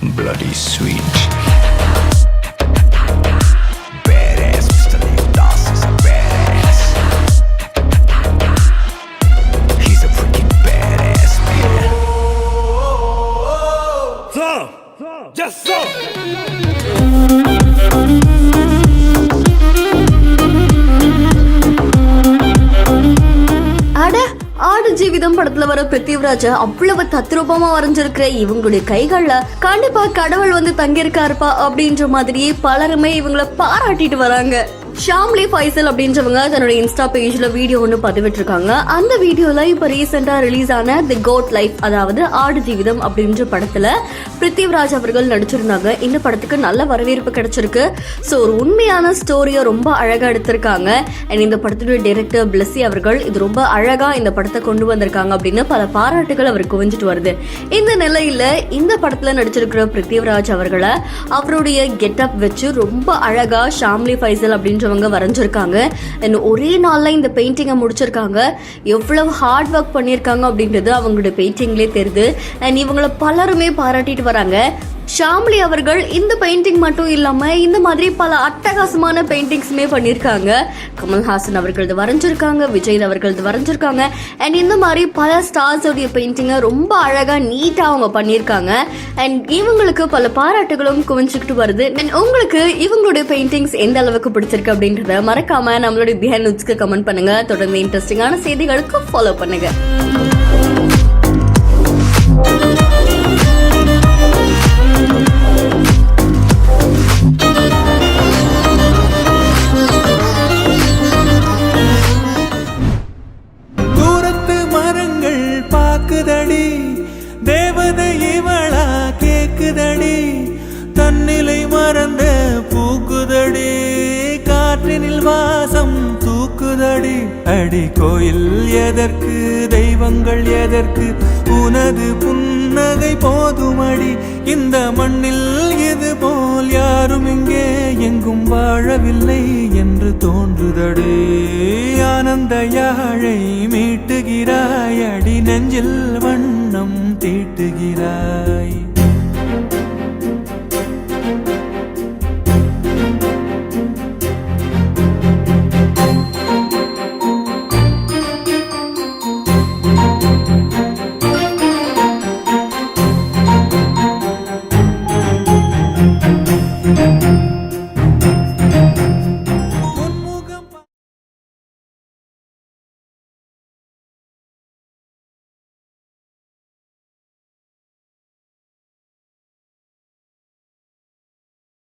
bloody sweet. Badass, Mr. Levitas is a badass. He's a freaking badass, man. So, just so. அட ஆடு ஜீவிதம் படத்துல வர பிருத்திவிராஜ அவ்வளவு தத்ரூபமா வரைஞ்சிருக்கிற இவங்களுடைய கைகள்ல கண்டிப்பா கடவுள் வந்து தங்கியிருக்காருப்பா அப்படின்ற மாதிரியே பலருமே இவங்கள பாராட்டிட்டு வராங்க. ஷாம்லி ஃபைசல் அப்படின்றவங்க தன்னோட இன்ஸ்டா பேஜ்ல வீடியோ ஒன்று பதிவிட்டிருக்காங்க. அந்த வீடியோல இப்ப ரீசெண்டா ரிலீஸ் ஆன தி கோட் லைஃப், அதாவது ஆடு ஜீவிதம் அப்படின்ற படத்துல பிருத்திவிராஜ் அவர்கள் நடிச்சிருந்தாங்க. இந்த படத்துக்கு நல்ல வரவேற்பு கிடைச்சிருக்கு. ஸோ ஒரு உண்மையான ஸ்டோரியை ரொம்ப அழகா எடுத்திருக்காங்க. அண்ட் இந்த படத்துடைய டைரக்டர் பிளஸ்ஸி அவர்கள் இது ரொம்ப அழகா இந்த படத்தை கொண்டு வந்திருக்காங்க அப்படின்னு பல பாராட்டுகள் அவருக்கு குவிஞ்சிட்டு வருது. இந்த நிலையில இந்த படத்துல நடிச்சிருக்கிற பிருத்திவிராஜ் அவர்களை அவருடைய கெட்டப் வச்சு ரொம்ப அழகா ஷாம்லி ஃபைசல் அப்படின்ற வரைஞ்சிருக்காங்க. ஒரே நாள்ல இந்த பெயிண்டிங்கை முடிச்சிருக்காங்க. எவ்வளவு ஹார்ட் ஒர்க் பண்ணிருக்காங்க அப்படின்றது அவங்களுடைய பெயிண்டிங்லேயே தெரியுது. அண்ட் இவங்களை பலருமே பாராட்டிட்டு வராங்க. ஷாம்லி அவர்கள் இந்த பெயிண்டிங் மட்டும் இல்லாம இந்த மாதிரி பல அட்டகாசமான பெயிண்டிங்ஸுமே பண்ணியிருக்காங்க. கமல்ஹாசன் அவர்களது வரைஞ்சிருக்காங்க, விஜய் அவர்களது வரைஞ்சிருக்காங்க. அண்ட் இந்த மாதிரி பல ஸ்டார்ஸோடைய பெயிண்டிங்கை ரொம்ப அழகா நீட்டா அவங்க பண்ணியிருக்காங்க. அண்ட் இவங்களுக்கு பல பாராட்டுகளும் குவிஞ்சுக்கிட்டு வருது. அண்ட் உங்களுக்கு இவங்களுடைய பெயிண்டிங்ஸ் எந்த அளவுக்கு பிடிச்சிருக்கு அப்படின்றத மறக்காம நம்மளுடைய பிஹைண்ட் நியூஸ்க்கு கமெண்ட் பண்ணுங்க. தொடர்ந்து இன்ட்ரெஸ்டிங்கான செய்திகளுக்கு ஃபாலோ பண்ணுங்க. தேவதை இவளா கேக்குதடி, தன்னிலை மறந்த பூக்குதடி, காற்றினில் வாசம் தூக்குதடி. அடி கோயில் எதற்கு, தெய்வங்கள் எதற்கு, உனது புன்னகை போதுமடி. இந்த மண்ணில் இது போல் யாரும் இங்கே எங்கும் வாழவில்லை என்று தோன்றுதடி. ஆனந்த யாழை மீட்டுகிறாய் அடி, நெஞ்சில் வண்ணம் தீட்டுகிறாய்.